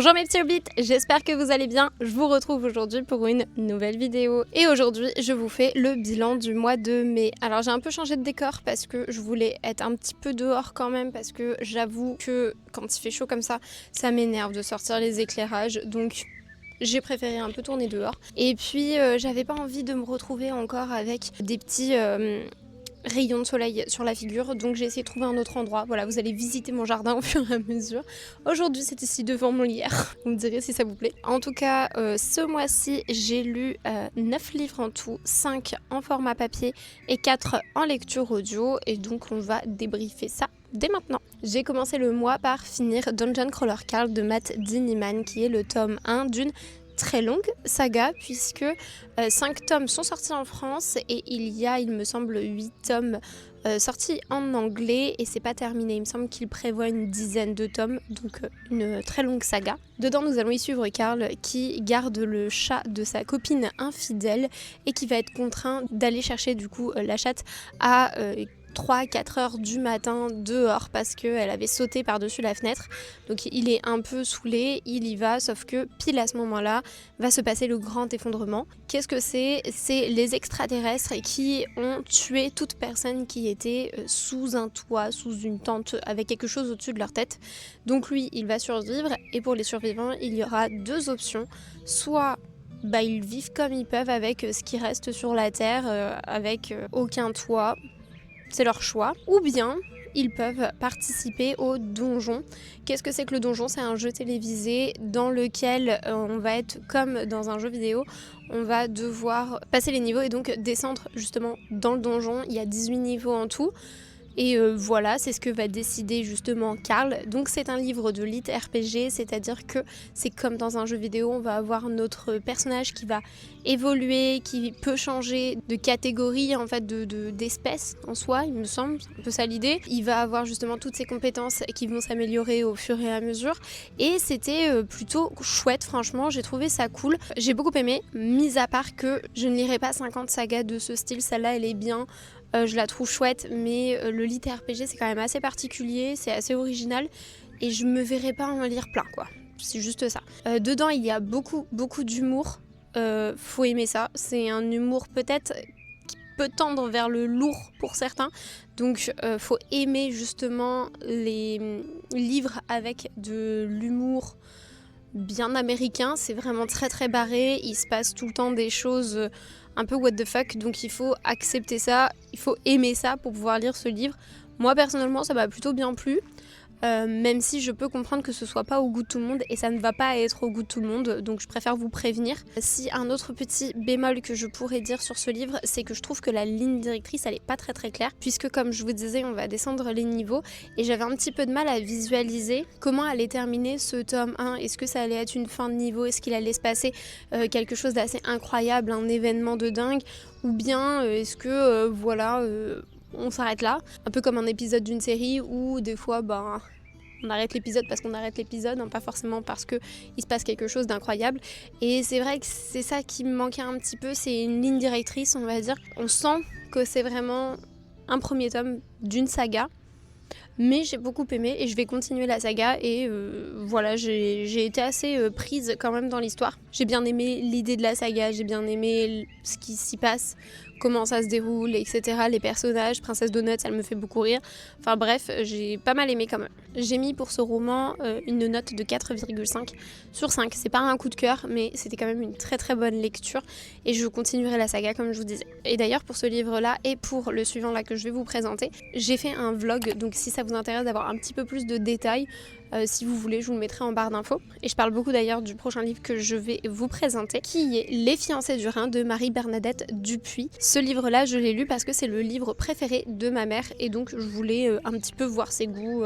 Bonjour mes petits hobbits, j'espère que vous allez bien. Je vous retrouve aujourd'hui pour une nouvelle vidéo. Et aujourd'hui, je vous fais le bilan du mois de mai. Alors j'ai un peu changé de décor parce que je voulais être un petit peu dehors quand même parce que j'avoue que quand il fait chaud comme ça m'énerve de sortir les éclairages. Donc j'ai préféré un peu tourner dehors. Et puis j'avais pas envie de me retrouver encore avec des petits rayons de soleil sur la figure, donc j'ai essayé de trouver un autre endroit. Voilà, vous allez visiter mon jardin au fur et à mesure. Aujourd'hui, c'est ici devant mon lierre. Vous me direz si ça vous plaît. En tout cas, ce mois-ci, j'ai lu 9 livres en tout, 5 en format papier et 4 en lecture audio. Et donc, on va débriefer ça dès maintenant. J'ai commencé le mois par finir Dungeon Crawler Carl de Matt Dinniman, qui est le tome 1 d'une très longue saga puisque 5 tomes sont sortis en France et il y a, il me semble, 8 tomes sortis en anglais et c'est pas terminé. Il me semble qu'il prévoit une dizaine de tomes, donc une très longue saga. Dedans, nous allons y suivre Carl qui garde le chat de sa copine infidèle et qui va être contraint d'aller chercher du coup la chatte à 3-4 heures du matin dehors parce qu'elle avait sauté par-dessus la fenêtre. Donc il est un peu saoulé, il y va, sauf que pile à ce moment-là va se passer le grand effondrement. Qu'est-ce que c'est ? C'est les extraterrestres qui ont tué toute personne qui était sous un toit, sous une tente, avec quelque chose au-dessus de leur tête. Donc lui, il va survivre et pour les survivants, il y aura 2 options. Soit ils vivent comme ils peuvent avec ce qui reste sur la terre, avec aucun toit. C'est leur choix, ou bien ils peuvent participer au donjon. Qu'est-ce que c'est que le donjon ? C'est un jeu télévisé dans lequel on va être comme dans un jeu vidéo, on va devoir passer les niveaux et donc descendre justement dans le donjon. Il y a 18 niveaux en tout. Et voilà, c'est ce que va décider justement Carl. Donc c'est un livre de lit RPG, c'est-à-dire que c'est comme dans un jeu vidéo, on va avoir notre personnage qui va évoluer, qui peut changer de catégorie, en fait, d'espèce en soi, il me semble, c'est un peu ça l'idée. Il va avoir justement toutes ses compétences qui vont s'améliorer au fur et à mesure. Et c'était plutôt chouette, franchement, j'ai trouvé ça cool. J'ai beaucoup aimé, mis à part que je ne lirai pas 50 sagas de ce style, celle-là elle est bien. Je la trouve chouette, mais le lit RPG c'est quand même assez particulier, c'est assez original et je me verrais pas en lire plein quoi. C'est juste ça. Dedans il y a beaucoup d'humour, faut aimer ça. C'est un humour peut-être qui peut tendre vers le lourd pour certains, donc faut aimer justement les livres avec de l'humour bien américain. C'est vraiment très très barré, il se passe tout le temps des choses un peu what the fuck, donc il faut accepter ça, il faut aimer ça pour pouvoir lire ce livre. Moi personnellement ça m'a plutôt bien plu, même si je peux comprendre que ce soit pas au goût de tout le monde et ça ne va pas être au goût de tout le monde, donc je préfère vous prévenir. Si un autre petit bémol que je pourrais dire sur ce livre, c'est que je trouve que la ligne directrice elle est pas très très claire, puisque comme je vous disais on va descendre les niveaux et j'avais un petit peu de mal à visualiser comment allait terminer ce tome 1. Est-ce que ça allait être une fin de niveau ? Est-ce qu'il allait se passer quelque chose d'assez incroyable, un événement de dingue ? Ou bien est-ce que on s'arrête là, un peu comme un épisode d'une série où des fois on arrête l'épisode parce qu'on arrête l'épisode, hein, pas forcément parce qu'il se passe quelque chose d'incroyable. Et c'est vrai que c'est ça qui me manquait un petit peu, c'est une ligne directrice, on va dire. On sent que c'est vraiment un premier tome d'une saga, mais j'ai beaucoup aimé et je vais continuer la saga et voilà, j'ai été assez prise quand même dans l'histoire. J'ai bien aimé l'idée de la saga, j'ai bien aimé ce qui s'y passe, comment ça se déroule, etc. Les personnages, Princesse Donuts, elle me fait beaucoup rire. Enfin bref, j'ai pas mal aimé quand même. J'ai mis pour ce roman une note de 4,5 sur 5. C'est pas un coup de cœur, mais c'était quand même une très très bonne lecture et je continuerai la saga comme je vous disais. Et d'ailleurs pour ce livre-là et pour le suivant là que je vais vous présenter, j'ai fait un vlog, donc si ça vous intéresse d'avoir un petit peu plus de détails, si vous voulez, je vous le mettrai en barre d'infos. Et je parle beaucoup d'ailleurs du prochain livre que je vais vous présenter, qui est Les fiancés du Rhin de Marie-Bernadette Dupuis. Ce livre-là, je l'ai lu parce que c'est le livre préféré de ma mère et donc je voulais un petit peu voir ses goûts.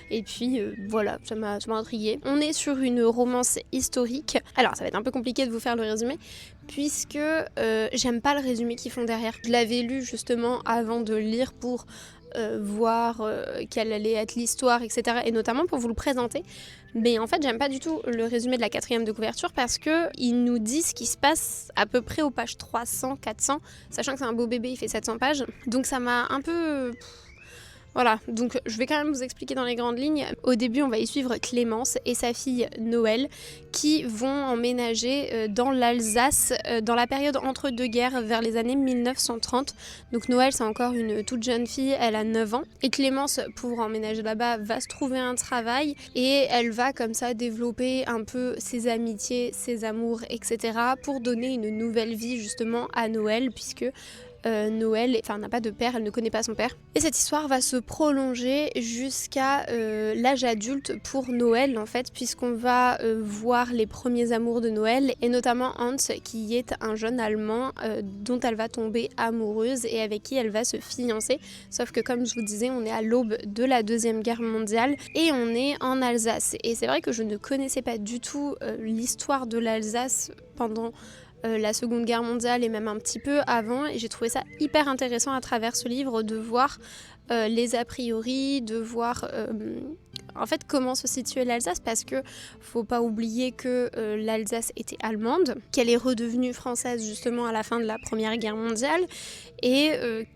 Et puis voilà, ça m'a intriguée. On est sur une romance historique. Alors, ça va être un peu compliqué de vous faire le résumé, puisque j'aime pas le résumé qu'ils font derrière. Je l'avais lu justement avant de le lire pour voir quelle allait être l'histoire, etc. Et notamment pour vous le présenter. Mais en fait, j'aime pas du tout le résumé de la 4e de couverture parce qu'il nous dit ce qui se passe à peu près aux pages 300, 400, sachant que c'est un beau bébé, il fait 700 pages. Donc ça m'a un peu Voilà, donc je vais quand même vous expliquer dans les grandes lignes. Au début, on va y suivre Clémence et sa fille Noël qui vont emménager dans l'Alsace dans la période entre deux guerres vers les années 1930. Donc Noël, c'est encore une toute jeune fille, elle a 9 ans. Et Clémence, pour emménager là-bas, va se trouver un travail et elle va comme ça développer un peu ses amitiés, ses amours, etc. pour donner une nouvelle vie justement à Noël puisque Noël n'a pas de père, elle ne connaît pas son père. Et cette histoire va se prolonger jusqu'à l'âge adulte pour Noël en fait, puisqu'on va voir les premiers amours de Noël, et notamment Hans qui est un jeune Allemand dont elle va tomber amoureuse et avec qui elle va se fiancer. Sauf que comme je vous disais, on est à l'aube de la Deuxième Guerre mondiale et on est en Alsace. Et c'est vrai que je ne connaissais pas du tout l'histoire de l'Alsace pendant la Seconde Guerre mondiale et même un petit peu avant, et j'ai trouvé ça hyper intéressant à travers ce livre de voir les a priori, de voir en fait comment se situait l'Alsace, parce que faut pas oublier que l'Alsace était allemande, qu'elle est redevenue française justement à la fin de la Première Guerre mondiale, et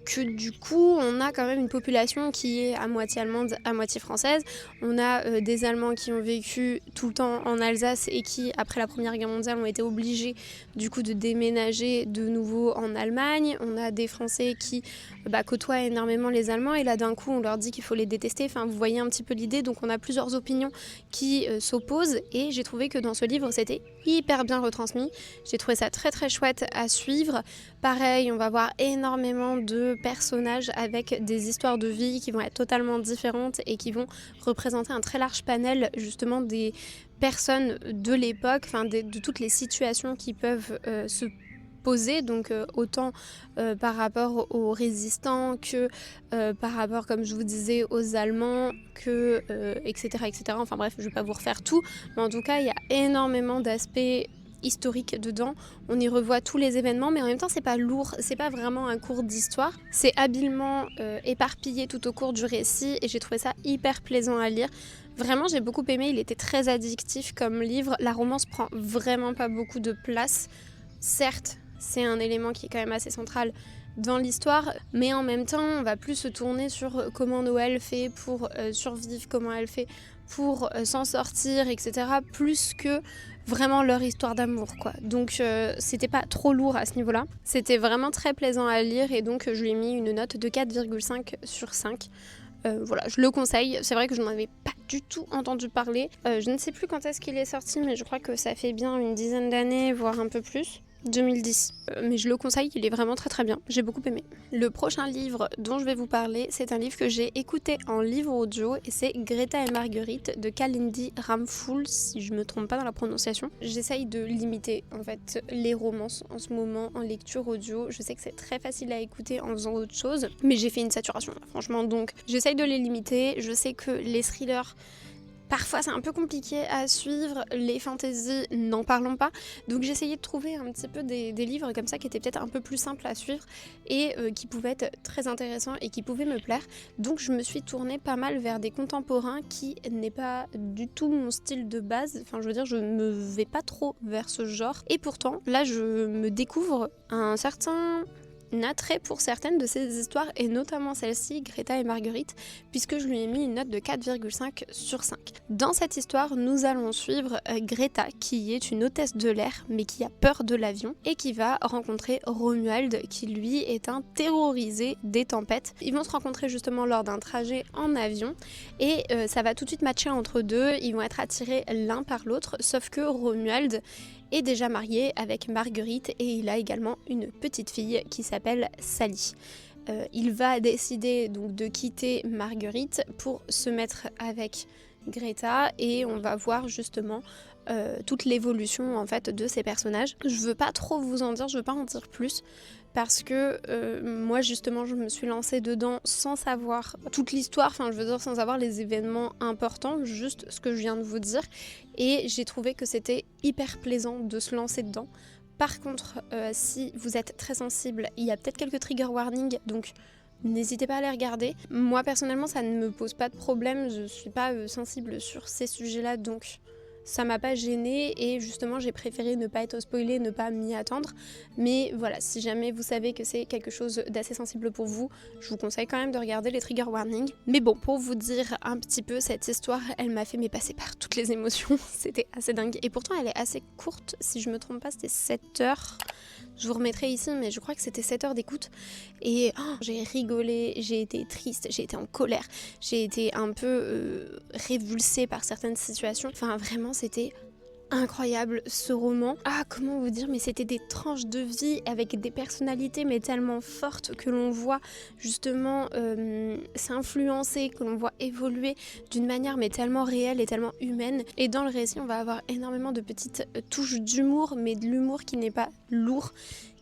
que du coup on a quand même une population qui est à moitié allemande, à moitié française. On a des Allemands qui ont vécu tout le temps en Alsace et qui après la Première Guerre mondiale ont été obligés du coup de déménager de nouveau en Allemagne. On a des Français qui côtoient énormément les Allemands et là d'un coup on leur dit qu'il faut les détester. Enfin vous voyez un petit peu l'idée, donc on a plusieurs opinions qui s'opposent, et j'ai trouvé que dans ce livre c'était hyper bien retransmis. J'ai trouvé ça très très chouette à suivre. Pareil, on va voir énormément de personnages avec des histoires de vie qui vont être totalement différentes et qui vont représenter un très large panel justement des personnes de l'époque, de toutes les situations qui peuvent se poser, donc autant par rapport aux résistants que par rapport, comme je vous disais, aux Allemands, que etc., etc. Enfin bref, je vais pas vous refaire tout, mais en tout cas, il y a énormément d'aspects historique dedans. On y revoit tous les événements, mais en même temps c'est pas lourd, c'est pas vraiment un cours d'histoire, c'est habilement éparpillé tout au cours du récit et j'ai trouvé ça hyper plaisant à lire. Vraiment j'ai beaucoup aimé, il était très addictif comme livre. La romance prend vraiment pas beaucoup de place, certes c'est un élément qui est quand même assez central dans l'histoire, mais en même temps on va plus se tourner sur comment Noël fait pour survivre, comment elle fait pour s'en sortir, etc., plus que vraiment leur histoire d'amour, quoi. Donc c'était pas trop lourd à ce niveau-là, c'était vraiment très plaisant à lire, et donc je lui ai mis une note de 4,5 sur 5. Voilà, je le conseille. C'est vrai que je n'en avais pas du tout entendu parler. Je ne sais plus quand est-ce qu'il est sorti, mais je crois que ça fait bien une dizaine d'années, voire un peu plus. 2010. Mais je le conseille, il est vraiment très très bien. J'ai beaucoup aimé. Le prochain livre dont je vais vous parler, c'est un livre que j'ai écouté en livre audio, et c'est Greta et Marguerite de Kalindi Ramphul, si je me trompe pas dans la prononciation. J'essaye de limiter en fait les romances en ce moment en lecture audio. Je sais que c'est très facile à écouter en faisant autre chose, mais j'ai fait une saturation là, franchement, donc j'essaye de les limiter. Je sais que les thrillers, parfois c'est un peu compliqué à suivre, les fantaisies, n'en parlons pas. Donc j'essayais de trouver un petit peu des livres comme ça qui étaient peut-être un peu plus simples à suivre et qui pouvaient être très intéressants et qui pouvaient me plaire. Donc je me suis tournée pas mal vers des contemporains, qui n'est pas du tout mon style de base. Enfin je veux dire, je me vais pas trop vers ce genre. Et pourtant là je me découvre un certain attrait pour certaines de ces histoires, et notamment celle-ci, Greta et Marguerite, puisque je lui ai mis une note de 4,5 sur 5. Dans cette histoire, nous allons suivre Greta, qui est une hôtesse de l'air, mais qui a peur de l'avion, et qui va rencontrer Romuald, qui lui est un terrorisé des tempêtes. Ils vont se rencontrer justement lors d'un trajet en avion, et ça va tout de suite matcher entre deux, ils vont être attirés l'un par l'autre, sauf que Romuald est déjà marié avec Marguerite et il a également une petite fille qui s'appelle Sally. Il va décider donc de quitter Marguerite pour se mettre avec Greta, et on va voir justement toute l'évolution en fait de ces personnages. Je veux pas trop vous en dire, je veux pas en dire plus, parce que moi justement je me suis lancée dedans sans savoir toute l'histoire, enfin je veux dire sans savoir les événements importants, juste ce que je viens de vous dire, et j'ai trouvé que c'était hyper plaisant de se lancer dedans. Par contre, si vous êtes très sensible, il y a peut-être quelques trigger warnings, donc n'hésitez pas à les regarder. Moi personnellement ça ne me pose pas de problème, je suis pas sensible sur ces sujets-là, donc ça m'a pas gênée et justement j'ai préféré ne pas être spoilée, ne pas m'y attendre. Mais voilà, si jamais vous savez que c'est quelque chose d'assez sensible pour vous, je vous conseille quand même de regarder les trigger warnings. Mais bon, pour vous dire un petit peu, cette histoire, elle m'a fait passer par toutes les émotions, c'était assez dingue. Et pourtant elle est assez courte, si je me trompe pas, c'était 7 heures. Je vous remettrai ici, mais je crois que c'était 7 heures d'écoute. Et j'ai rigolé, j'ai été triste, j'ai été en colère, j'ai été un peu révulsée par certaines situations. Enfin, vraiment, c'était incroyable ce roman. Ah, comment vous dire, mais c'était des tranches de vie avec des personnalités mais tellement fortes que l'on voit justement s'influencer, que l'on voit évoluer d'une manière mais tellement réelle et tellement humaine. Et dans le récit, on va avoir énormément de petites touches d'humour, mais de l'humour qui n'est pas lourd,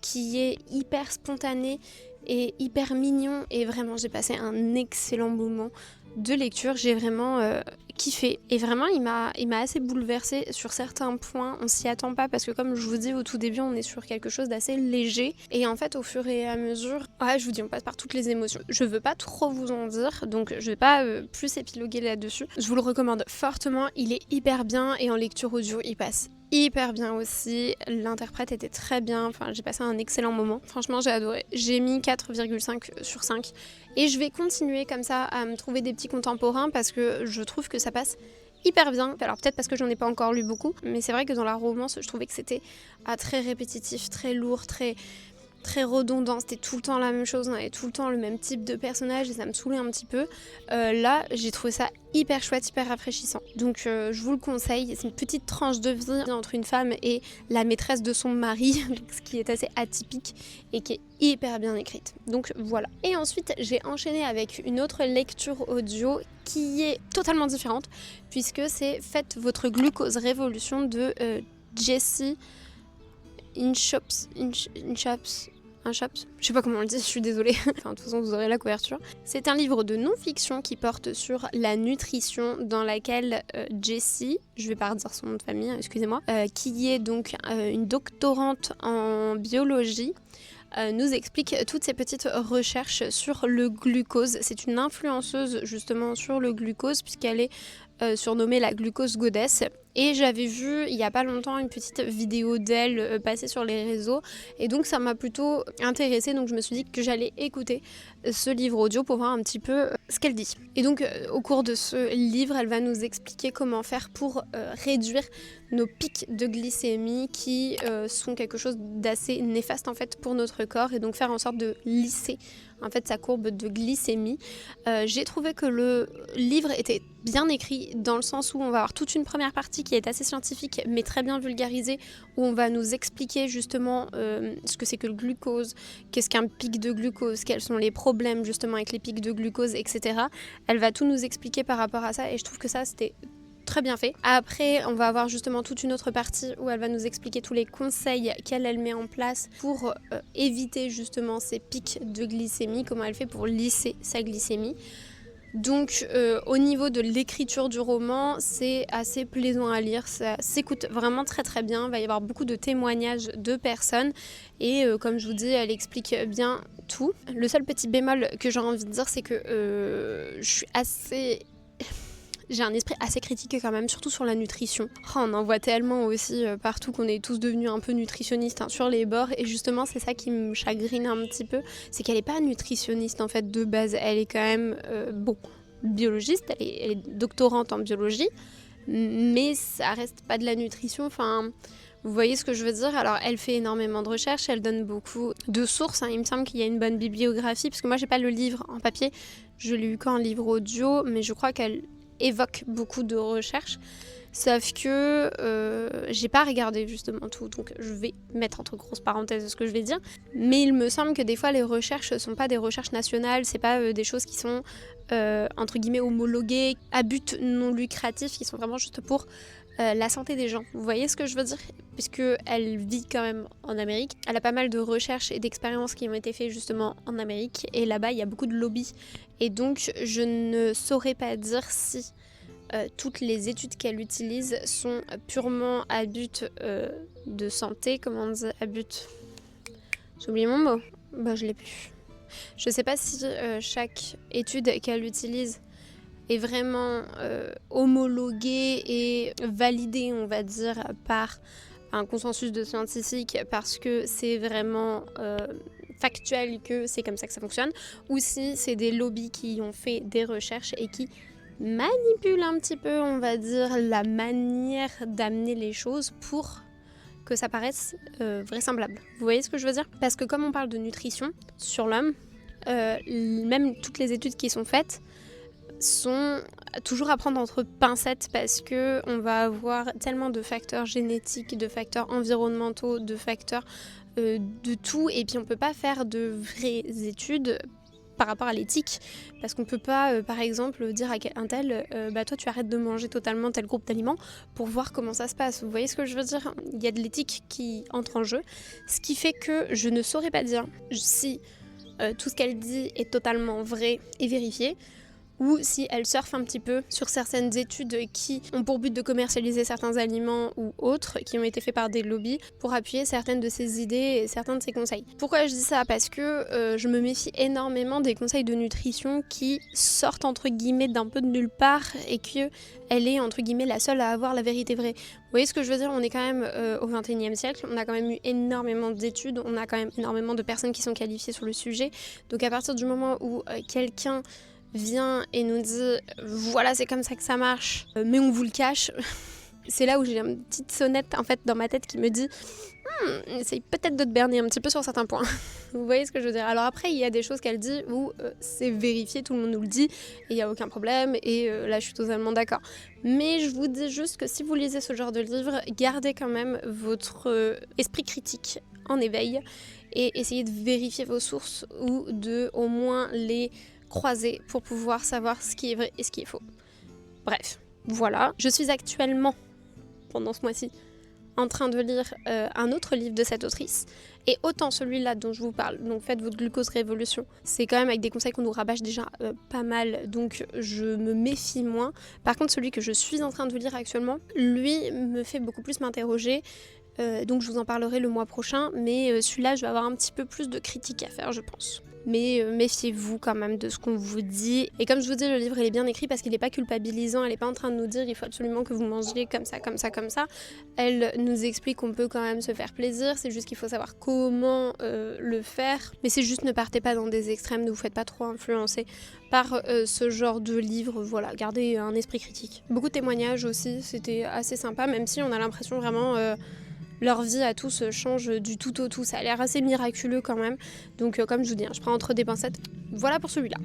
qui est hyper spontané et hyper mignon. Et vraiment, j'ai passé un excellent moment de lecture, j'ai vraiment kiffé et vraiment il m'a assez bouleversée sur certains points. On s'y attend pas parce que comme je vous dis au tout début, on est sur quelque chose d'assez léger et en fait au fur et à mesure, je vous dis, on passe par toutes les émotions. Je veux pas trop vous en dire, donc je vais pas plus épiloguer là-dessus. Je vous le recommande fortement, il est hyper bien et en lecture audio il passe hyper bien aussi, l'interprète était très bien, enfin j'ai passé un excellent moment, franchement j'ai adoré, j'ai mis 4,5 sur 5 et je vais continuer comme ça à me trouver des petits contemporains parce que je trouve que ça passe hyper bien, alors peut-être parce que j'en ai pas encore lu beaucoup, mais c'est vrai que dans la romance je trouvais que c'était très répétitif, très lourd, très redondant, c'était tout le temps la même chose, on avait tout le temps le même type de personnage et ça me saoulait un petit peu. Là, j'ai trouvé ça hyper chouette, hyper rafraîchissant. Donc je vous le conseille, c'est une petite tranche de vie entre une femme et la maîtresse de son mari, ce qui est assez atypique et qui est hyper bien écrite. Donc voilà. Et ensuite, j'ai enchaîné avec une autre lecture audio qui est totalement différente puisque c'est Faites votre glucose révolution de Jessie Inshops, je sais pas comment on le dit, je suis désolée. Enfin, de toute façon, vous aurez la couverture. C'est un livre de non-fiction qui porte sur la nutrition dans laquelle Jessie, je vais pas redire son nom de famille, excusez-moi, qui est donc une doctorante en biologie, nous explique toutes ces petites recherches sur le glucose. C'est une influenceuse justement sur le glucose puisqu'elle est surnommée la glucose goddess. Et j'avais vu il y a pas longtemps une petite vidéo d'elle passer sur les réseaux et donc ça m'a plutôt intéressée, donc je me suis dit que j'allais écouter ce livre audio pour voir un petit peu ce qu'elle dit. Et donc au cours de ce livre, elle va nous expliquer comment faire pour réduire nos pics de glycémie qui sont quelque chose d'assez néfaste en fait pour notre corps et donc faire en sorte de lisser en fait sa courbe de glycémie. J'ai trouvé que le livre était bien écrit dans le sens où on va avoir toute une première partie qui est assez scientifique mais très bien vulgarisée où on va nous expliquer justement ce que c'est que le glucose, qu'est-ce qu'un pic de glucose, quels sont les problèmes justement avec les pics de glucose, etc. Elle va tout nous expliquer par rapport à ça et je trouve que ça c'était très bien fait. Après, on va avoir justement toute une autre partie où elle va nous expliquer tous les conseils qu'elle met en place pour éviter justement ces pics de glycémie, comment elle fait pour lisser sa glycémie. Donc au niveau de l'écriture du roman, c'est assez plaisant à lire, ça s'écoute vraiment très très bien, il va y avoir beaucoup de témoignages de personnes et comme je vous dis, elle explique bien tout. Le seul petit bémol que j'ai envie de dire, c'est que j'ai un esprit assez critique quand même, surtout sur la nutrition. On en voit tellement aussi partout qu'on est tous devenus un peu nutritionnistes sur les bords et justement c'est ça qui me chagrine un petit peu, c'est qu'elle n'est pas nutritionniste en fait de base, elle est quand même biologiste, elle est doctorante en biologie, mais ça reste pas de la nutrition, enfin... Vous voyez ce que je veux dire? Alors elle fait énormément de recherches, elle donne beaucoup de sources, il me semble qu'il y a une bonne bibliographie, parce que moi j'ai pas le livre en papier, je l'ai eu qu'en livre audio, mais je crois qu'elle évoque beaucoup de recherches, sauf que j'ai pas regardé justement tout, donc je vais mettre entre grosses parenthèses ce que je vais dire, mais il me semble que des fois les recherches sont pas des recherches nationales, c'est pas des choses qui sont entre guillemets homologuées à but non lucratif, qui sont vraiment juste pour la santé des gens. Vous voyez ce que je veux dire? Puisque elle vit quand même en Amérique. Elle a pas mal de recherches et d'expériences qui ont été faites justement en Amérique. Et là-bas, il y a beaucoup de lobbies. Et donc, je ne saurais pas dire si toutes les études qu'elle utilise sont purement à but de santé. Comment on dit? À but... J'ai oublié mon mot. Je l'ai plus. Je sais pas si chaque étude qu'elle utilise est vraiment homologué et validé, on va dire, par un consensus de scientifiques parce que c'est vraiment factuel que c'est comme ça que ça fonctionne, ou si c'est des lobbies qui ont fait des recherches et qui manipulent un petit peu, on va dire, la manière d'amener les choses pour que ça paraisse vraisemblable. Vous voyez ce que je veux dire? Parce que comme on parle de nutrition sur l'homme, même toutes les études qui sont faites sont toujours à prendre entre pincettes parce que on va avoir tellement de facteurs génétiques, de facteurs environnementaux, de facteurs de tout, et puis on peut pas faire de vraies études par rapport à l'éthique, parce qu'on peut pas, par exemple, dire à un tel, toi tu arrêtes de manger totalement tel groupe d'aliments pour voir comment ça se passe. Vous voyez ce que je veux dire? Il y a de l'éthique qui entre en jeu, ce qui fait que je ne saurais pas dire si tout ce qu'elle dit est totalement vrai et vérifié, ou si elle surfe un petit peu sur certaines études qui ont pour but de commercialiser certains aliments ou autres, qui ont été faits par des lobbies pour appuyer certaines de ses idées et certains de ses conseils. Pourquoi je dis ça? Parce que je me méfie énormément des conseils de nutrition qui sortent entre guillemets d'un peu de nulle part et qu'elle est entre guillemets la seule à avoir la vérité vraie. Vous voyez ce que je veux dire? On est quand même au XXIe siècle, on a quand même eu énormément d'études, on a quand même énormément de personnes qui sont qualifiées sur le sujet. Donc à partir du moment où quelqu'un vient et nous dit voilà c'est comme ça que ça marche, mais on vous le cache, c'est là où j'ai une petite sonnette en fait dans ma tête qui me dit essaye peut-être de te berner un petit peu sur certains points. Vous voyez ce que je veux dire? Alors après il y a des choses qu'elle dit où c'est vérifié, tout le monde nous le dit et il n'y a aucun problème, et là je suis totalement d'accord. Mais je vous dis juste que si vous lisez ce genre de livre, gardez quand même votre esprit critique en éveil et essayez de vérifier vos sources ou de au moins les croiser pour pouvoir savoir ce qui est vrai et ce qui est faux. Bref, voilà. Je suis actuellement, pendant ce mois-ci, en train de lire un autre livre de cette autrice. Et autant celui-là dont je vous parle, donc Faites votre glucose révolution, c'est quand même avec des conseils qu'on nous rabâche déjà pas mal, donc je me méfie moins. Par contre, celui que je suis en train de lire actuellement, lui me fait beaucoup plus m'interroger. Donc je vous en parlerai le mois prochain, mais celui-là, je vais avoir un petit peu plus de critiques à faire, je pense. Mais méfiez-vous quand même de ce qu'on vous dit. Et comme je vous dis, le livre il est bien écrit parce qu'il n'est pas culpabilisant, elle n'est pas en train de nous dire il faut absolument que vous mangiez comme ça, comme ça, comme ça. Elle nous explique qu'on peut quand même se faire plaisir, c'est juste qu'il faut savoir comment le faire. Mais c'est juste ne partez pas dans des extrêmes, ne vous faites pas trop influencer par ce genre de livre, voilà, gardez un esprit critique. Beaucoup de témoignages aussi, c'était assez sympa, même si on a l'impression vraiment... leur vie à tous change du tout au tout. Ça a l'air assez miraculeux quand même. Donc comme je vous dis, je prends entre des pincettes. Voilà pour celui-là.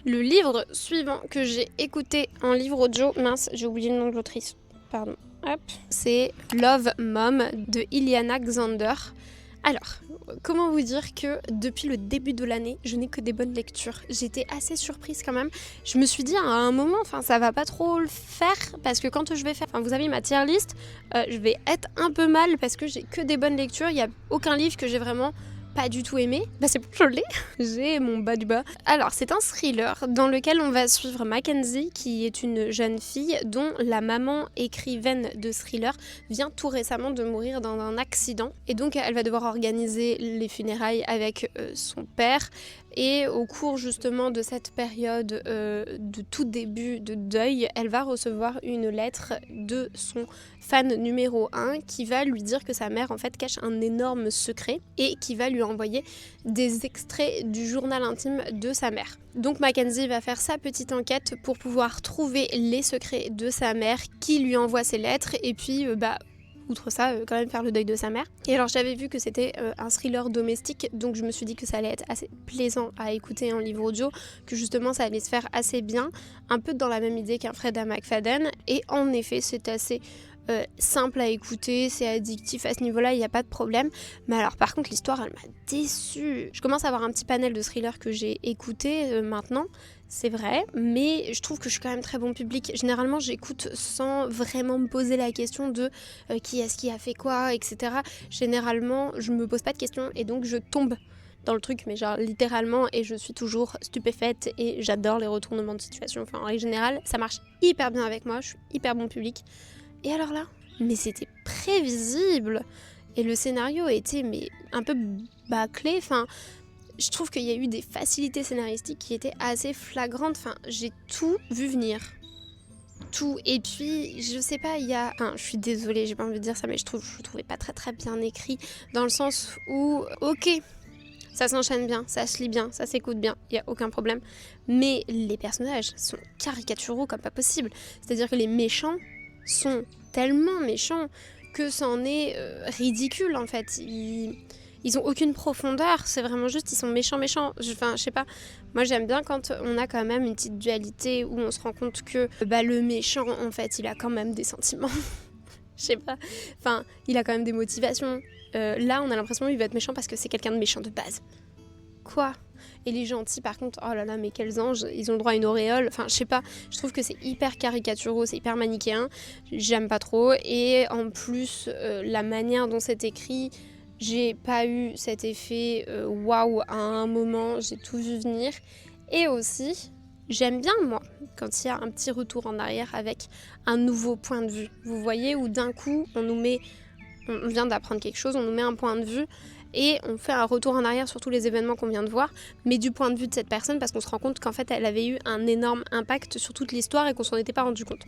Le livre suivant que j'ai écouté en livre audio, mince, j'ai oublié le nom de l'autrice. Pardon. Hop. C'est Love Mom de Iliana Xander. Alors, comment vous dire que depuis le début de l'année, je n'ai que des bonnes lectures. J'étais assez surprise quand même. Je me suis dit à un moment, ça va pas trop le faire parce que quand je vais faire, vous avez ma tier list, je vais être un peu mal parce que j'ai que des bonnes lectures. Il y a aucun livre que j'ai vraiment pas du tout aimé. C'est bon, je l'ai. J'ai mon bas du bas. Alors, c'est un thriller dans lequel on va suivre Mackenzie, qui est une jeune fille dont la maman écrivaine de thriller vient tout récemment de mourir dans un accident. Et donc, elle va devoir organiser les funérailles avec son père. Et au cours justement de cette période de tout début de deuil, elle va recevoir une lettre de son fan numéro 1 qui va lui dire que sa mère en fait cache un énorme secret et qui va lui envoyer des extraits du journal intime de sa mère. Donc Mackenzie va faire sa petite enquête pour pouvoir trouver les secrets de sa mère qui lui envoie ces lettres et puis outre ça, quand même faire le deuil de sa mère. Et alors j'avais vu que c'était un thriller domestique, donc je me suis dit que ça allait être assez plaisant à écouter en livre audio, que justement ça allait se faire assez bien, un peu dans la même idée qu'un Freida McFadden, et en effet c'est assez simple à écouter, c'est addictif à ce niveau-là, il n'y a pas de problème. Mais alors par contre l'histoire elle m'a déçue. Je commence à avoir un petit panel de thrillers que j'ai écouté maintenant, c'est vrai, mais je trouve que je suis quand même très bon public. Généralement j'écoute sans vraiment me poser la question de qui est-ce qui a fait quoi, etc. Généralement je me pose pas de questions et donc je tombe dans le truc, mais genre littéralement, et je suis toujours stupéfaite et j'adore les retournements de situation. En règle générale, ça marche hyper bien avec moi, je suis hyper bon public. Et alors là, mais c'était prévisible et le scénario était un peu bâclé. Je trouve qu'il y a eu des facilités scénaristiques qui étaient assez flagrantes. J'ai tout vu venir. tout. Et puis, je sais pas, il y a... Enfin, je suis désolée, j'ai pas envie de dire ça, mais je trouvais pas très très bien écrit, dans le sens où, ok, ça s'enchaîne bien, ça se lit bien, ça s'écoute bien, il y a aucun problème. Mais les personnages sont caricaturaux comme pas possible. C'est-à-dire que les méchants sont tellement méchants que c'en est ridicule en fait. Ils ont aucune profondeur, c'est vraiment juste, ils sont méchants. Enfin, je sais pas, moi j'aime bien quand on a quand même une petite dualité où on se rend compte que le méchant, en fait, il a quand même des sentiments. Je sais pas, enfin, il a quand même des motivations. Là, on a l'impression qu'il va être méchant parce que c'est quelqu'un de méchant de base. Quoi ? Et les gentils, par contre, oh là là, mais quels anges, ils ont le droit à une auréole. Enfin, je sais pas, je trouve que c'est hyper caricaturaux, c'est hyper manichéen. J'aime pas trop. Et en plus, la manière dont c'est écrit, j'ai pas eu cet effet waouh à un moment, j'ai tout vu venir. Et aussi, j'aime bien, moi, quand il y a un petit retour en arrière avec un nouveau point de vue. Vous voyez, où d'un coup, on vient d'apprendre quelque chose, on nous met un point de vue et on fait un retour en arrière sur tous les événements qu'on vient de voir, mais du point de vue de cette personne, parce qu'on se rend compte qu'en fait, elle avait eu un énorme impact sur toute l'histoire et qu'on s'en était pas rendu compte.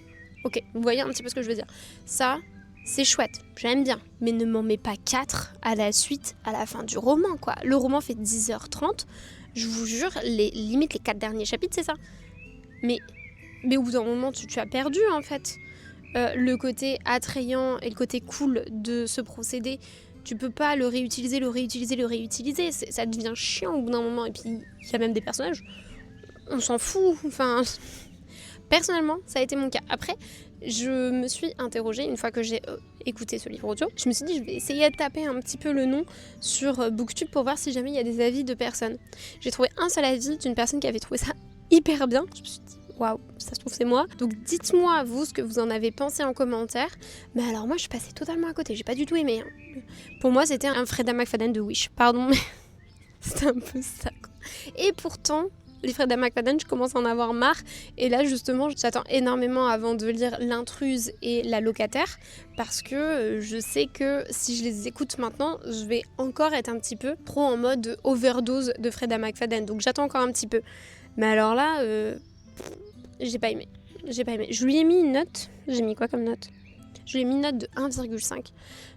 Ok, vous voyez un petit peu ce que je veux dire. Ça, c'est chouette, j'aime bien, mais ne m'en mets pas 4 à la suite, à la fin du roman, quoi. Le roman fait 10h30, je vous jure, limite les 4 derniers chapitres, c'est ça. Mais au bout d'un moment, tu as perdu, en fait. Le côté attrayant et le côté cool de ce procédé, tu peux pas le réutiliser, ça devient chiant au bout d'un moment. Et puis, il y a même des personnages, on s'en fout, enfin... Personnellement, ça a été mon cas. Après, je me suis interrogée une fois que j'ai écouté ce livre audio. Je me suis dit, je vais essayer de taper un petit peu le nom sur Booktube pour voir si jamais il y a des avis de personnes. J'ai trouvé un seul avis d'une personne qui avait trouvé ça hyper bien. Je me suis dit, waouh, ça se trouve c'est moi. Donc dites-moi vous ce que vous en avez pensé en commentaire. Mais alors moi je suis passée totalement à côté, j'ai pas du tout aimé. Pour moi c'était un Freda McFadden de Wish, pardon mais c'était un peu ça quoi. Et pourtant les Freda McFadden je commence à en avoir marre et là justement j'attends énormément avant de lire L'intruse et La locataire parce que je sais que si je les écoute maintenant je vais encore être un petit peu trop en mode overdose de Freda McFadden, donc j'attends encore un petit peu. Mais alors là j'ai pas aimé. Je lui ai mis une note. J'ai mis quoi comme note ? Je lui ai mis une note de 1,5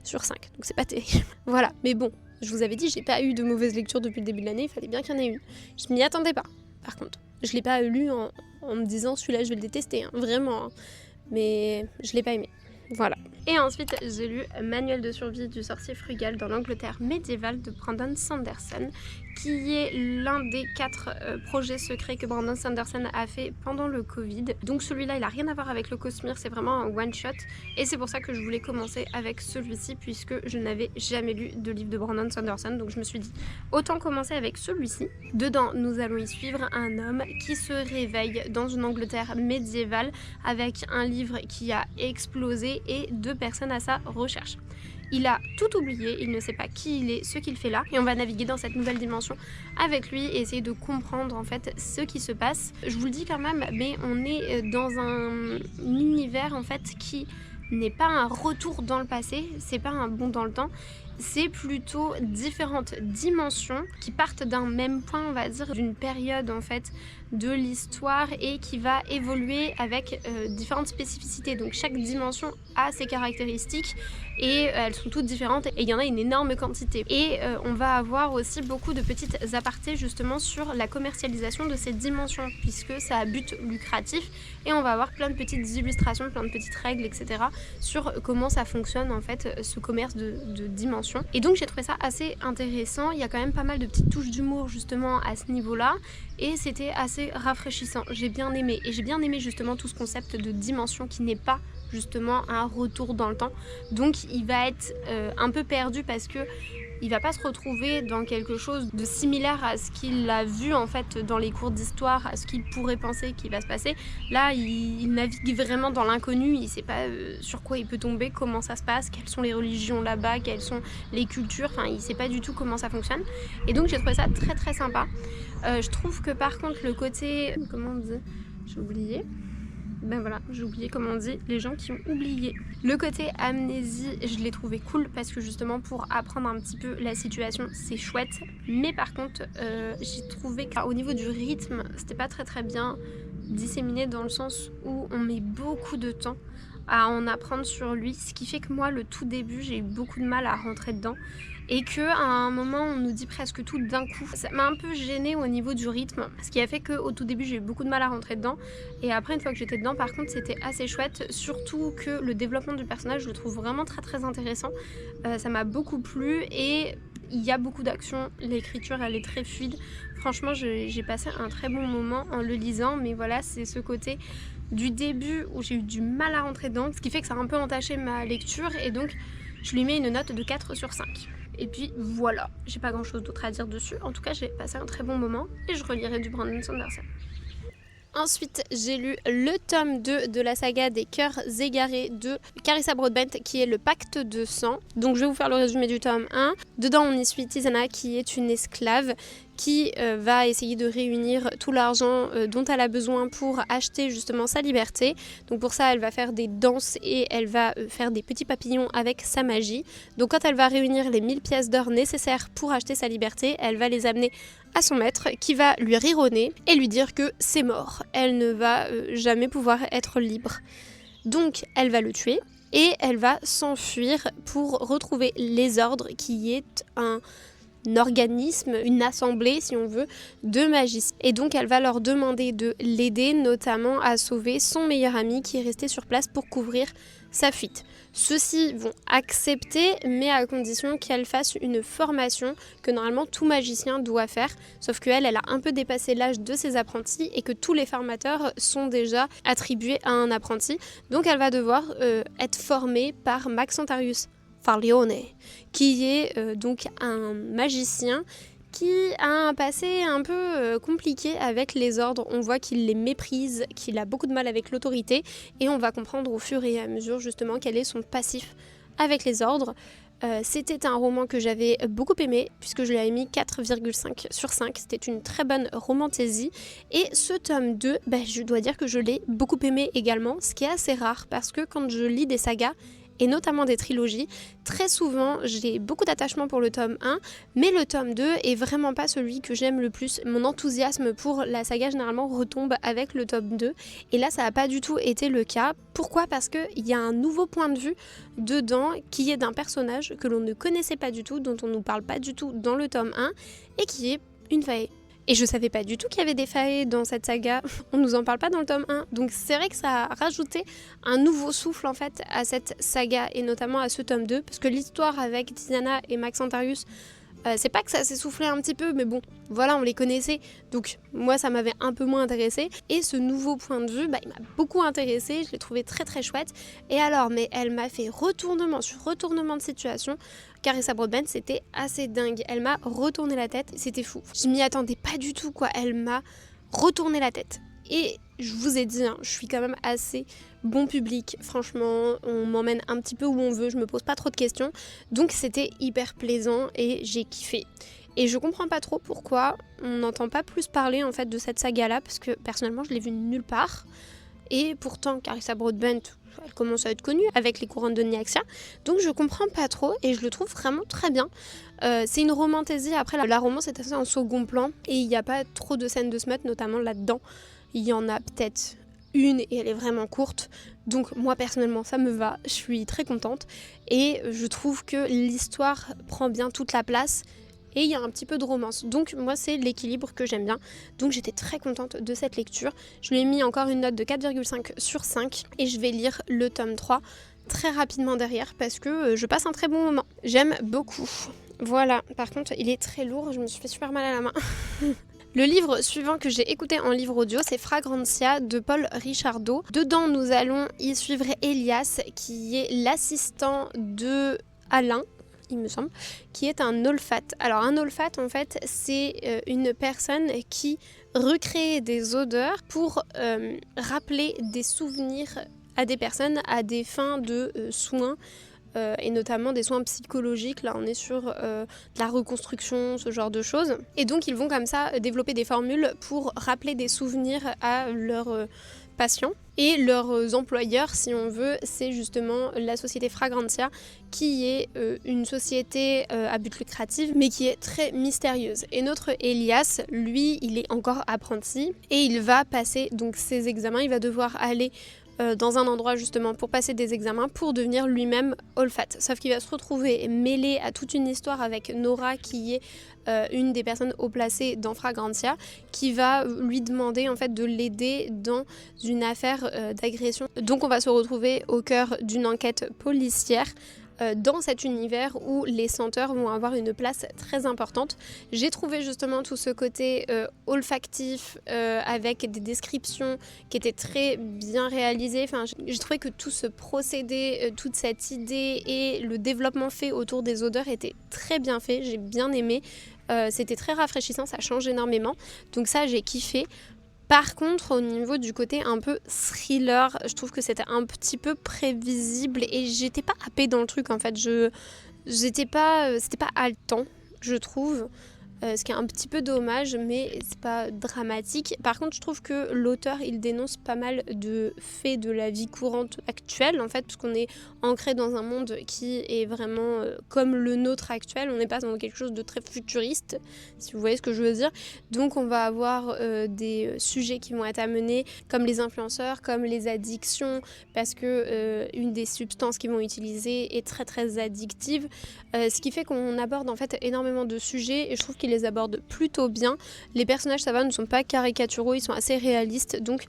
sur 5. Donc c'est pas terrible. Voilà. Mais bon, je vous avais dit, j'ai pas eu de mauvaise lecture depuis le début de l'année. Il fallait bien qu'il y en ait une. Je m'y attendais pas. Par contre, je l'ai pas lu en me disant celui-là je vais le détester. Hein. Vraiment. Hein. Mais je l'ai pas aimé. Voilà. Et ensuite, j'ai lu Manuel de survie du sorcier frugal dans l'Angleterre médiévale de Brandon Sanderson, qui est l'un des 4 projets secrets que Brandon Sanderson a fait pendant le Covid. Donc celui-là, il n'a rien à voir avec le Cosmere, c'est vraiment un one-shot. Et c'est pour ça que je voulais commencer avec celui-ci, puisque je n'avais jamais lu de livre de Brandon Sanderson. Donc je me suis dit, autant commencer avec celui-ci. Dedans, nous allons y suivre un homme qui se réveille dans une Angleterre médiévale avec un livre qui a explosé et 2 personnes à sa recherche. Il a tout oublié, il ne sait pas qui il est, ce qu'il fait là, et on va naviguer dans cette nouvelle dimension avec lui et essayer de comprendre en fait ce qui se passe. Je vous le dis quand même, mais on est dans un univers en fait qui n'est pas un retour dans le passé, c'est pas un bond dans le temps, c'est plutôt différentes dimensions qui partent d'un même point, on va dire, d'une période en fait de l'histoire et qui va évoluer avec différentes spécificités. Donc chaque dimension a ses caractéristiques et elles sont toutes différentes et il y en a une énorme quantité. Et on va avoir aussi beaucoup de petites apartés justement sur la commercialisation de ces dimensions puisque ça a but lucratif et on va avoir plein de petites illustrations, plein de petites règles, etc. sur comment ça fonctionne en fait ce commerce de dimensions. Et donc j'ai trouvé ça assez intéressant, il y a quand même pas mal de petites touches d'humour justement à ce niveau-là et c'était assez rafraîchissant, j'ai bien aimé. Et j'ai bien aimé justement tout ce concept de dimension qui n'est pas justement un retour dans le temps. Donc il va être un peu perdu parce que il va pas se retrouver dans quelque chose de similaire à ce qu'il a vu en fait dans les cours d'histoire, à ce qu'il pourrait penser qu'il va se passer. Là, il navigue vraiment dans l'inconnu, il sait pas sur quoi il peut tomber, comment ça se passe, quelles sont les religions là-bas, quelles sont les cultures, enfin il sait pas du tout comment ça fonctionne. Et donc j'ai trouvé ça très très sympa. Je trouve que par contre le côté... Comment on dit ? J'ai oublié. Ben voilà, j'ai oublié comment on dit, les gens qui ont oublié. Le côté amnésie, je l'ai trouvé cool parce que justement pour apprendre un petit peu la situation, c'est chouette. Mais par contre, j'ai trouvé qu'au niveau du rythme, c'était pas très bien disséminé dans le sens où on met beaucoup de temps à en apprendre sur lui, ce qui fait que moi, le tout début, j'ai eu beaucoup de mal à rentrer dedans. Et qu'à un moment on nous dit presque tout d'un coup. Ça m'a un peu gênée au niveau du rythme, ce qui a fait qu'au tout début j'ai eu beaucoup de mal à rentrer dedans, et après une fois que j'étais dedans par contre c'était assez chouette, surtout que le développement du personnage je le trouve vraiment très intéressant, ça m'a beaucoup plu et il y a beaucoup d'action, l'écriture elle est très fluide, franchement j'ai passé un très bon moment en le lisant, mais voilà c'est ce côté du début où j'ai eu du mal à rentrer dedans, ce qui fait que ça a un peu entaché ma lecture et donc je lui mets une note de 4 sur 5. Et puis voilà, j'ai pas grand chose d'autre à dire dessus. En tout cas, j'ai passé un très bon moment et je relirai du Brandon Sanderson. Ensuite, j'ai lu le tome 2 de la saga des cœurs égarés de Carissa Broadbent qui est le pacte de sang. Donc je vais vous faire le résumé du tome 1. Dedans, on y suit Tisana qui est une esclave qui va essayer de réunir tout l'argent dont elle a besoin pour acheter justement sa liberté. Donc pour ça, elle va faire des danses et elle va faire des petits papillons avec sa magie. Donc quand elle va réunir les 1000 pièces d'or nécessaires pour acheter sa liberté, elle va les amener à son maître qui va lui rironner et lui dire que c'est mort. Elle ne va jamais pouvoir être libre. Donc elle va le tuer et elle va s'enfuir pour retrouver les ordres qui est un organisme, une assemblée si on veut, de magiciens. Et donc elle va leur demander de l'aider, notamment à sauver son meilleur ami qui est resté sur place pour couvrir sa fuite. Ceux-ci vont accepter, mais à condition qu'elle fasse une formation que normalement tout magicien doit faire, sauf qu'elle, elle a un peu dépassé l'âge de ses apprentis et que tous les formateurs sont déjà attribués à un apprenti. Donc elle va devoir être formée par Maxentarius Farlione, qui est donc un magicien qui a un passé un peu compliqué avec les ordres. On voit qu'il les méprise, qu'il a beaucoup de mal avec l'autorité et on va comprendre au fur et à mesure justement quel est son passif avec les ordres. C'était un roman que j'avais beaucoup aimé puisque je lui avais mis 4,5 sur 5. C'était une très bonne romantaisie. Et ce tome 2, je dois dire que je l'ai beaucoup aimé également, ce qui est assez rare parce que quand je lis des sagas, et notamment des trilogies, très souvent j'ai beaucoup d'attachement pour le tome 1, mais le tome 2 est vraiment pas celui que j'aime le plus. Mon enthousiasme pour la saga généralement retombe avec le tome 2, et là ça n'a pas du tout été le cas. Pourquoi ? Parce qu'il y a un nouveau point de vue dedans qui est d'un personnage que l'on ne connaissait pas du tout, dont on ne nous parle pas du tout dans le tome 1, et qui est une fae. Et je savais pas du tout qu'il y avait des fae dans cette saga, on nous en parle pas dans le tome 1, donc c'est vrai que ça a rajouté un nouveau souffle en fait à cette saga et notamment à ce tome 2, parce que l'histoire avec Tisana et Maxentarius, c'est pas que ça s'est soufflé un petit peu, mais bon, voilà, on les connaissait, donc moi ça m'avait un peu moins intéressé, et ce nouveau point de vue, il m'a beaucoup intéressé, je l'ai trouvé très chouette, et alors, mais elle m'a fait retournement sur retournement de situation. Carissa Broadbent, c'était assez dingue, elle m'a retourné la tête, c'était fou, je m'y attendais pas du tout quoi, elle m'a retourné la tête. Et je vous ai dit, je suis quand même assez bon public, franchement, on m'emmène un petit peu où on veut, je me pose pas trop de questions, donc c'était hyper plaisant et j'ai kiffé. Et je comprends pas trop pourquoi on n'entend pas plus parler en fait de cette saga-là, parce que personnellement je l'ai vue nulle part, et pourtant Carissa Broadbent, elle commence à être connue avec les couronnes de Nyaxia, donc je comprends pas trop et je le trouve vraiment très bien. C'est une romantaisie, après la romance est assez en second plan et il n'y a pas trop de scènes de smut, notamment là-dedans. Il y en a peut-être une et elle est vraiment courte, donc moi personnellement ça me va, je suis très contente et je trouve que l'histoire prend bien toute la place et il y a un petit peu de romance, donc moi c'est l'équilibre que j'aime bien, donc j'étais très contente de cette lecture. Je lui ai mis encore une note de 4,5 sur 5 et je vais lire le tome 3 très rapidement derrière parce que je passe un très bon moment, j'aime beaucoup. Voilà, par contre il est très lourd, je me suis fait super mal à la main. Le livre suivant que j'ai écouté en livre audio, c'est Fragrantia de Paul Richardot. Dedans, nous allons y suivre Elias, qui est l'assistant de Alain, il me semble, qui est un olfate. Alors un olfate, en fait, c'est une personne qui recrée des odeurs pour rappeler des souvenirs à des personnes à des fins de soins. Et notamment des soins psychologiques, là on est sur de la reconstruction, ce genre de choses. Et donc ils vont comme ça développer des formules pour rappeler des souvenirs à leurs patients. Et leurs employeurs, si on veut, c'est justement la société Fragrantia, qui est une société à but lucratif, mais qui est très mystérieuse. Et notre Elias, lui, il est encore apprenti et il va passer donc ses examens. Il va devoir aller dans un endroit justement pour passer des examens pour devenir lui-même olfat. Sauf qu'il va se retrouver mêlé à toute une histoire avec Nora qui est une des personnes haut placées dans Fragrantia qui va lui demander en fait de l'aider dans une affaire d'agression. Donc on va se retrouver au cœur d'une enquête policière dans cet univers où les senteurs vont avoir une place très importante. J'ai trouvé justement tout ce côté olfactif avec des descriptions qui étaient très bien réalisées. Enfin, j'ai trouvé que tout ce procédé, toute cette idée et le développement fait autour des odeurs était très bien fait. J'ai bien aimé. C'était très rafraîchissant, ça change énormément. Donc ça, j'ai kiffé. Par contre, au niveau du côté un peu thriller, je trouve que c'était un petit peu prévisible et j'étais pas happée dans le truc en fait. C'était pas haletant, je trouve. Ce qui est un petit peu dommage, mais c'est pas dramatique. Par contre, je trouve que l'auteur, il dénonce pas mal de faits de la vie courante actuelle, en fait, parce qu'on est ancré dans un monde qui est vraiment comme le nôtre actuel. On n'est pas dans quelque chose de très futuriste, si vous voyez ce que je veux dire. Donc, on va avoir des sujets qui vont être amenés, comme les influenceurs, comme les addictions, parce que une des substances qu'ils vont utiliser est très, très addictive. Ce qui fait qu'on aborde en fait énormément de sujets et je trouve qu'il les aborde plutôt bien. Les personnages, ça va, ne sont pas caricaturaux, ils sont assez réalistes, donc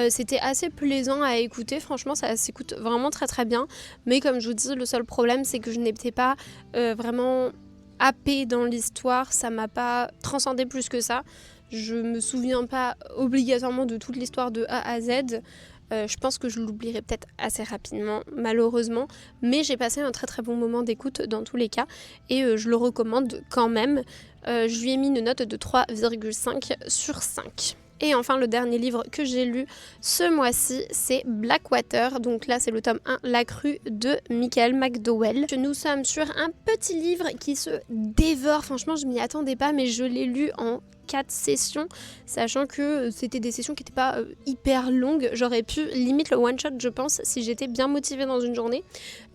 c'était assez plaisant à écouter. Franchement, ça s'écoute vraiment très très bien. Mais comme je vous dis, le seul problème, c'est que je n'étais pas vraiment happée dans l'histoire. Ça m'a pas transcendé plus que ça. Je me souviens pas obligatoirement de toute l'histoire de A à Z. Je pense que je l'oublierai peut-être assez rapidement, malheureusement, mais j'ai passé un très très bon moment d'écoute dans tous les cas et je le recommande quand même. Je lui ai mis une note de 3,5 sur 5. Et enfin, le dernier livre que j'ai lu ce mois-ci, c'est Blackwater. Donc là, c'est le tome 1, La Crue de Michael McDowell. Nous sommes sur un petit livre qui se dévore. Franchement, je m'y attendais pas, mais je l'ai lu en 4 sessions, sachant que c'était des sessions qui n'étaient pas hyper longues. J'aurais pu limite le one shot, je pense, si j'étais bien motivée dans une journée.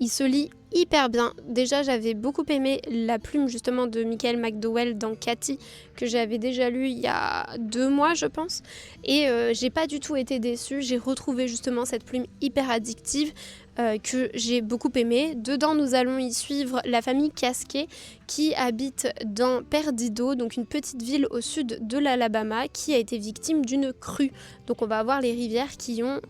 Il se lit hyper bien. Déjà, j'avais beaucoup aimé la plume justement de Michael McDowell dans Cathy, que j'avais déjà lu il y a 2 mois, je pense. Et j'ai pas du tout été déçue. J'ai retrouvé justement cette plume hyper addictive que j'ai beaucoup aimé. Dedans, nous allons y suivre la famille Casquet qui habite dans Perdido, donc une petite ville au sud de l'Alabama qui a été victime d'une crue. Donc on va avoir les rivières qui ont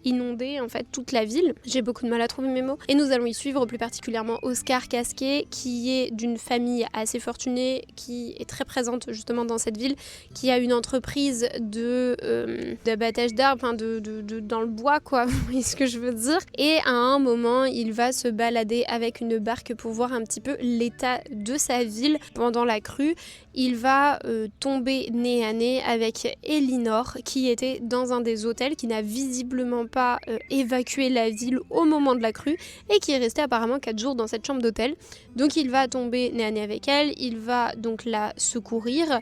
inondé en fait toute la ville. J'ai beaucoup de mal à trouver mes mots. Et nous allons y suivre plus particulièrement Oscar Casquet, qui est d'une famille assez fortunée, qui est très présente justement dans cette ville, qui a une entreprise d'abattage d'arbres, enfin dans le bois quoi, vous voyez ce que je veux dire. Et à un moment, il va se balader avec une barque pour voir un petit peu l'état de sa ville pendant la crue. Il va tomber nez à nez avec Elinor, qui était dans un des hôtels, qui n'a visiblement pas évacué la ville au moment de la crue et qui est resté apparemment 4 jours dans cette chambre d'hôtel. Donc il va tomber nez à nez avec elle, il va donc la secourir.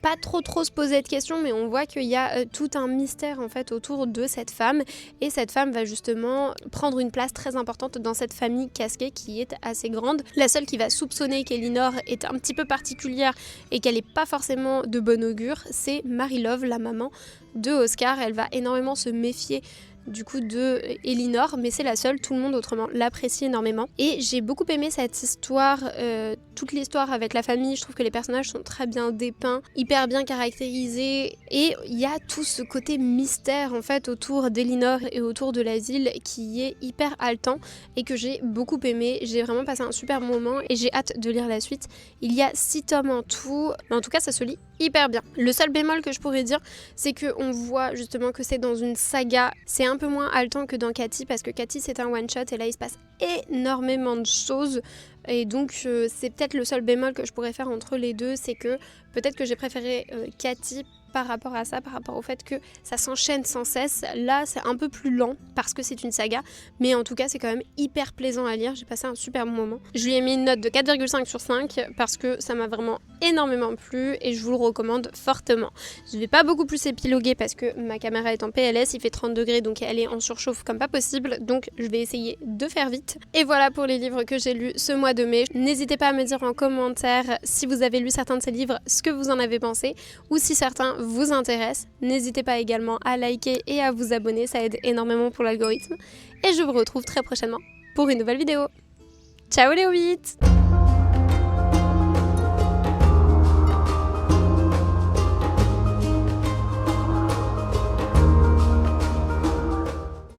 Pas trop se poser de questions, mais on voit qu'il y a tout un mystère en fait autour de cette femme et cette femme va justement prendre une place très importante dans cette famille Casquet qui est assez grande. La seule qui va soupçonner qu'Elinor est un petit peu particulière et qu'elle n'est pas forcément de bon augure, c'est Marie-Love, la maman de Oscar. Elle va énormément se méfier du coup de Elinor, mais c'est la seule, tout le monde autrement l'apprécie énormément. Et j'ai beaucoup aimé cette histoire, toute l'histoire avec la famille, je trouve que les personnages sont très bien dépeints, hyper bien caractérisés, et il y a tout ce côté mystère en fait autour d'Elinor et autour de la ville qui est hyper haletant et que j'ai beaucoup aimé. J'ai vraiment passé un super moment et j'ai hâte de lire la suite. Il y a 6 tomes en tout, mais en tout cas ça se lit hyper bien. Le seul bémol que je pourrais dire, c'est qu'on voit justement que c'est dans une saga. C'est un peu moins haletant que dans Cathy, parce que Cathy c'est un one shot et là il se passe énormément de choses. Et donc c'est peut-être le seul bémol que je pourrais faire entre les deux, c'est que Peut-être que j'ai préféré Cathy par rapport à ça, par rapport au fait que ça s'enchaîne sans cesse. Là, c'est un peu plus lent parce que c'est une saga, mais en tout cas, c'est quand même hyper plaisant à lire. J'ai passé un super bon moment. Je lui ai mis une note de 4,5 sur 5 parce que ça m'a vraiment énormément plu et je vous le recommande fortement. Je vais pas beaucoup plus épiloguer parce que ma caméra est en PLS, il fait 30 degrés donc elle est en surchauffe comme pas possible, donc je vais essayer de faire vite. Et voilà pour les livres que j'ai lus ce mois de mai. N'hésitez pas à me dire en commentaire si vous avez lu certains de ces livres, ce que vous en avez pensé ou si certains vous intéresse. N'hésitez pas également à liker et à vous abonner, ça aide énormément pour l'algorithme. Et je vous retrouve très prochainement pour une nouvelle vidéo. Ciao les hobbits!